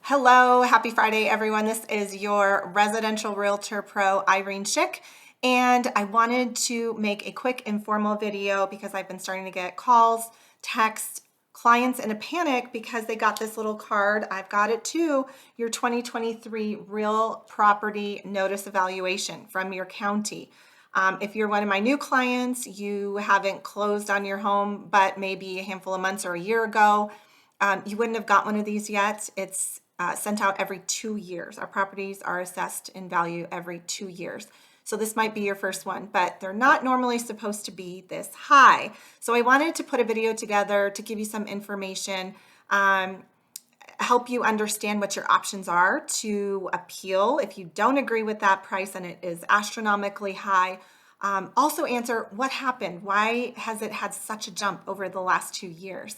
Hello, happy Friday, everyone. This is your residential realtor pro, Irene Schick, and I wanted to make a quick informal video because I've been starting to get calls, texts, clients in a panic because they got this little card. I've got it too, your 2023 real property notice evaluation from your county. If you're one of my new clients, you haven't closed on your home, but maybe a handful of months or a year ago, you wouldn't have got one of these yet. It's sent out every 2 years. Our properties are assessed in value every 2 years. So this might be your first one, but they're not normally supposed to be this high. So I wanted to put a video together to give you some information, help you understand what your options are to appeal if you don't agree with that price and it is astronomically high. Also answer what happened. Why has it had such a jump over the last 2 years?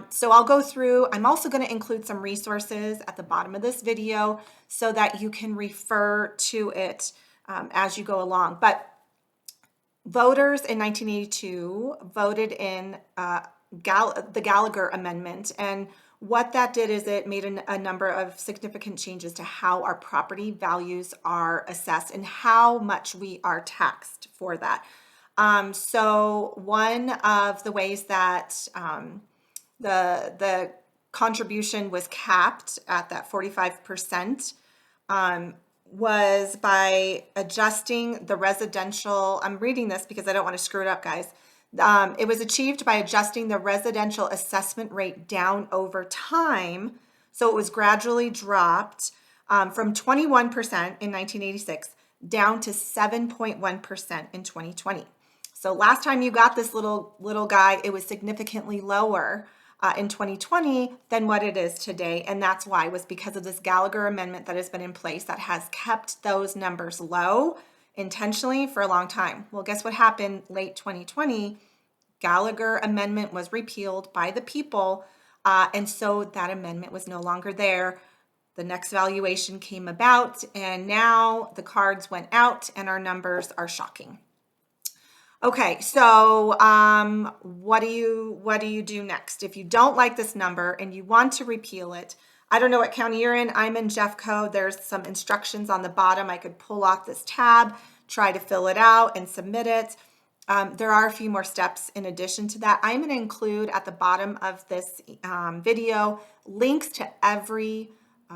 So I'll go through. I'm also going to include some resources at the bottom of this video so that you can refer to it as you go along. But voters in 1982 voted in the Gallagher Amendment, and what that did is it made a number of significant changes to how our property values are assessed and how much we are taxed for that. So one of the ways that the contribution was capped at that 45% was by adjusting the residential. I'm reading this because I don't want to screw it up, guys. It was achieved by adjusting the residential assessment rate down over time. So it was gradually dropped from 21% in 1986 down to 7.1% in 2020. So last time you got this little guy, it was significantly lower in 2020 than what it is today. And that's why, was because of this Gallagher Amendment that has been in place that has kept those numbers low intentionally for a long time. Well, guess what happened late 2020? Gallagher Amendment was repealed by the people. And so that amendment was no longer there. The next valuation came about, and now the cards went out and our numbers are shocking. Okay, so what do you do next? If you don't like this number and you want to repeal it, I don't know what county you're in. I'm in Jeffco. There's some instructions on the bottom. I could pull off this tab, try to fill it out and submit it. There are a few more steps in addition to that. I'm going to include at the bottom of this video links to every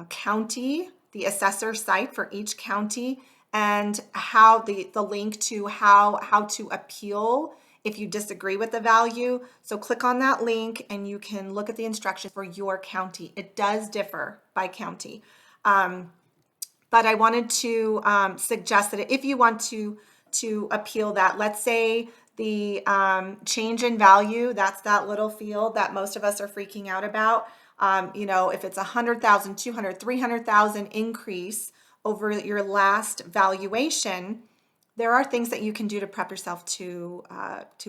county, the assessor site for each county, and how the link to how to appeal if you disagree with the value. So click on that link and you can look at the instructions for your county. It does differ by county. But I wanted to suggest that if you want to appeal that, let's say the change in value, that's that little field that most of us are freaking out about. If it's 100,000, 200, 300,000 increase over your last valuation, there are things that you can do to prep yourself to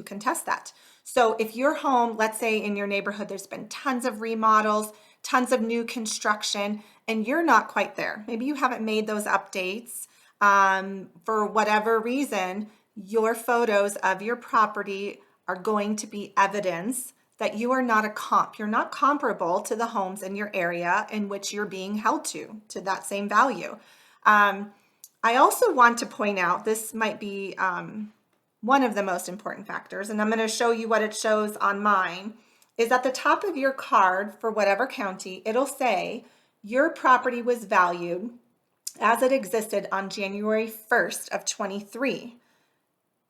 contest that. So if your home, let's say in your neighborhood, there's been tons of remodels, tons of new construction, and you're not quite there. Maybe you haven't made those updates for whatever reason. Your photos of your property are going to be evidence that you are not a comp. You're not comparable to the homes in your area in which you're being held to that same value. I also want to point out, this might be one of the most important factors, and I'm going to show you what it shows on mine, is at the top of your card for whatever county, it'll say your property was valued as it existed on January 1st of 23.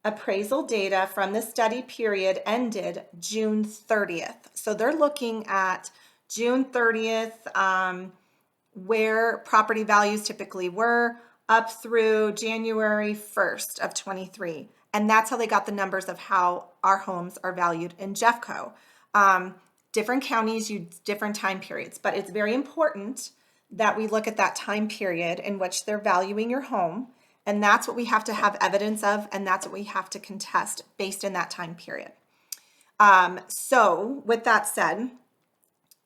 Appraisal data from the study period ended June 30th. So they're looking at June 30th, where property values typically were, up through January 1st of 23. And that's how they got the numbers of how our homes are valued in Jeffco. Different counties use different time periods, but it's very important that we look at that time period in which they're valuing your home. And that's what we have to have evidence of, and that's what we have to contest based in that time period. So with that said,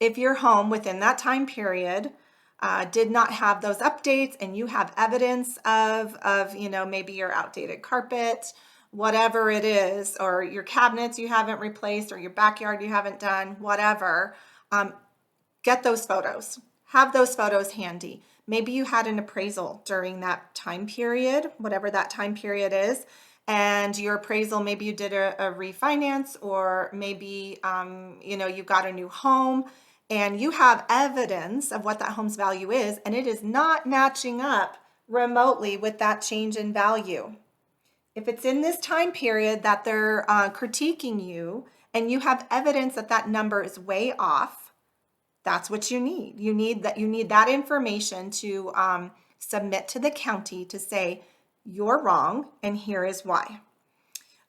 if your home within that time period did not have those updates and you have evidence of maybe your outdated carpet, whatever it is, or your cabinets you haven't replaced, or your backyard you haven't done, whatever, get those photos. have those photos handy. Maybe you had an appraisal during that time period, whatever that time period is, and your appraisal, maybe you did a refinance, or maybe you got a new home, and you have evidence of what that home's value is, and it is not matching up remotely with that change in value. If it's in this time period that they're critiquing you, and you have evidence that that number is way off, that's what you need. You need that information to submit to the county to say, you're wrong, and here is why.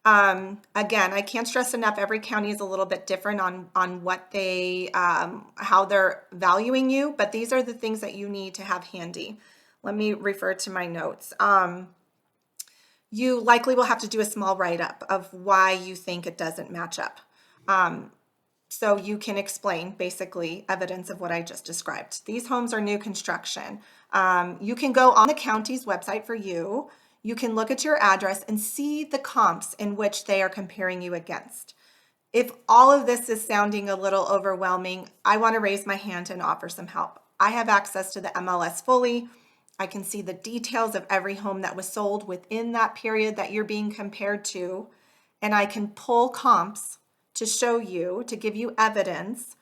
Again, I can't stress enough, every county is a little bit different on what they, how they're valuing you, but these are the things that you need to have handy. Let me refer to my notes. You likely will have to do a small write-up of why you think it doesn't match up. So you can explain basically evidence of what I just described. These homes are new construction. You can go on the county's website for you. You can look at your address and see the comps in which they are comparing you against. If all of this is sounding a little overwhelming, I want to raise my hand and offer some help. I have access to the MLS fully. I can see the details of every home that was sold within that period that you're being compared to, and I can pull comps to show you, to give you evidence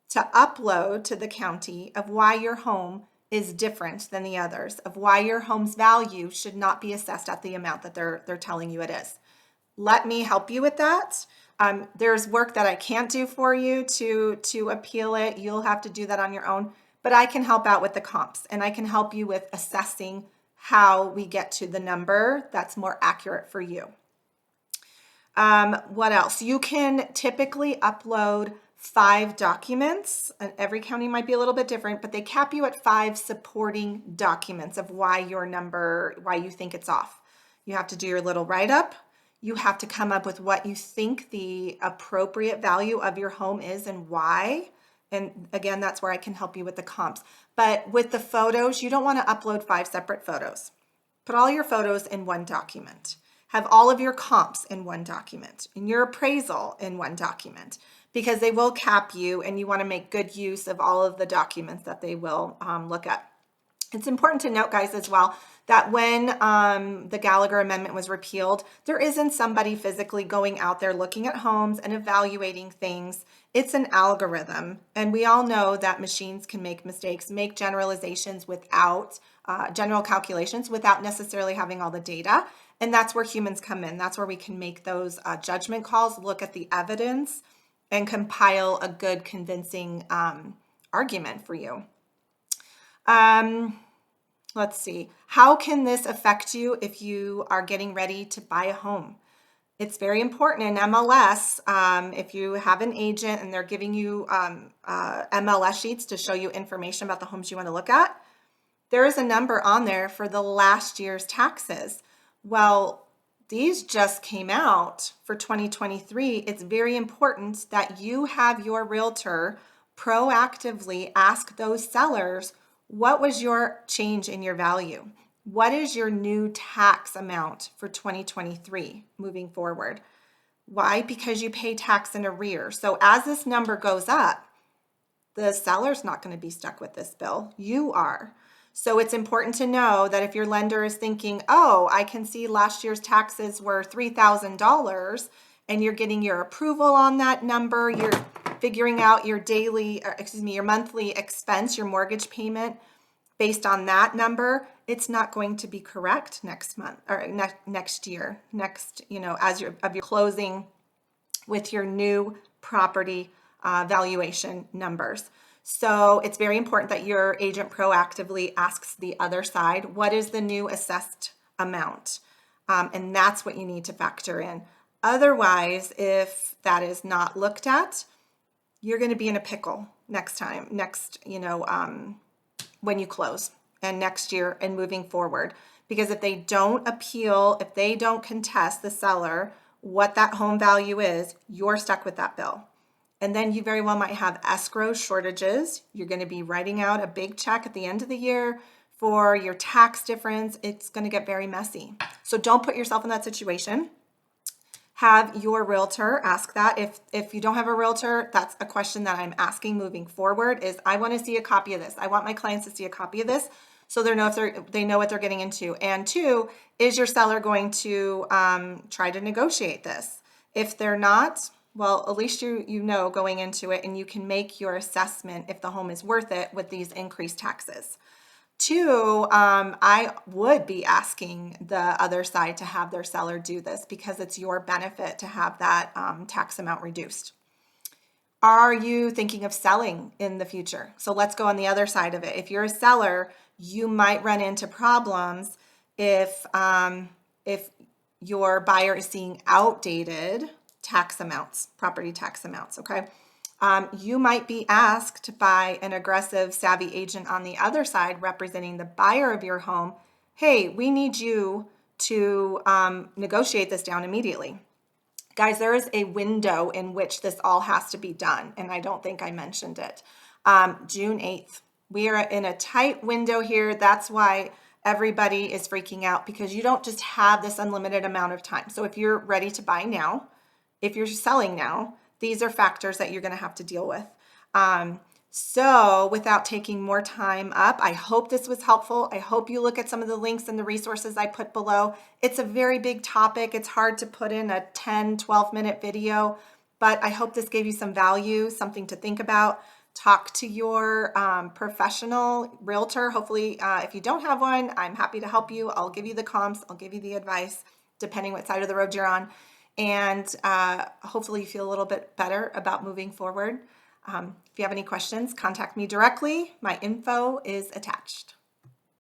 to upload to the county of why your home is different than the others, of why your home's value should not be assessed at the amount that they're telling you it is. Let me help you with that. There's work that I can't do for you to appeal it. You'll have to do that on your own, but I can help out with the comps, and I can help you with assessing how we get to the number that's more accurate for you. What else? You can typically upload 5 documents, and every county might be a little bit different, but they cap you at 5 supporting documents of why your number, why you think it's off. You have to do your little write-up. You have to come up with what you think the appropriate value of your home is and why. And again, that's where I can help you with the comps. But with the photos, you don't want to upload 5 separate photos. Put all your photos in one document. Have all of your comps in one document, and your appraisal in one document, because they will cap you, and you want to make good use of all of the documents that they will look at. It's important to note, guys, as well, that when the Gallagher Amendment was repealed, there isn't somebody physically going out there looking at homes and evaluating things. It's an algorithm, and we all know that machines can make mistakes, make generalizations without, general calculations without necessarily having all the data, and that's where humans come in. That's where we can make those judgment calls, look at the evidence, and compile a good, convincing argument for you. Let's see. How can this affect you if you are getting ready to buy a home? It's very important in MLS. If you have an agent and they're giving you MLS sheets to show you information about the homes you want to look at, there is a number on there for the last year's taxes. Well, these just came out for 2023. It's very important that you have your realtor proactively ask those sellers, what was your change in your value? What is your new tax amount for 2023 moving forward? Why? Because you pay tax in arrears. So as this number goes up, the seller's not going to be stuck with this bill. You are. So it's important to know that if your lender is thinking, oh, I can see last year's taxes were $3,000, and you're getting your approval on that number, you're figuring out your your monthly expense, your mortgage payment based on that number, it's not going to be correct next month or next year, as you're closing with your new property valuation numbers. So it's very important that your agent proactively asks the other side, what is the new assessed amount? And that's what you need to factor in. Otherwise, if that is not looked at, you're going to be in a pickle when you close and next year and moving forward. Because if they don't appeal, if they don't contest the seller what that home value is, you're stuck with that bill. And then you very well might have escrow shortages. You're going to be writing out a big check at the end of the year for your tax difference. It's going to get very messy. So don't put yourself in that situation. have your realtor ask that. If you don't have a realtor, that's a question that I'm asking moving forward is I want to see a copy of this. I want my clients to see a copy of this so they know if they know what they're getting into. And two, is your seller going to try to negotiate this? If they're not, well, at least you know going into it and you can make your assessment if the home is worth it with these increased taxes. Two, I would be asking the other side to have their seller do this because it's your benefit to have that tax amount reduced. Are you thinking of selling in the future? So let's go on the other side of it. If you're a seller, you might run into problems if your buyer is seeing outdated tax amounts, property tax amounts, okay? You might be asked by an aggressive, savvy agent on the other side representing the buyer of your home, hey, we need you to negotiate this down immediately. Guys, there is a window in which this all has to be done, and I don't think I mentioned it. June 8th. We are in a tight window here. That's why everybody is freaking out because you don't just have this unlimited amount of time. So if you're ready to buy now, if you're selling now, these are factors that you're going to have to deal with. So without taking more time up, I hope this was helpful. I hope you look at some of the links and the resources I put below. It's a very big topic. It's hard to put in a 10, 12-minute video, but I hope this gave you some value, something to think about. Talk to your professional realtor. Hopefully, if you don't have one, I'm happy to help you. I'll give you the comps. I'll give you the advice, depending what side of the road you're on. And hopefully you feel a little bit better about moving forward. If you have any questions, contact me directly. My info is attached.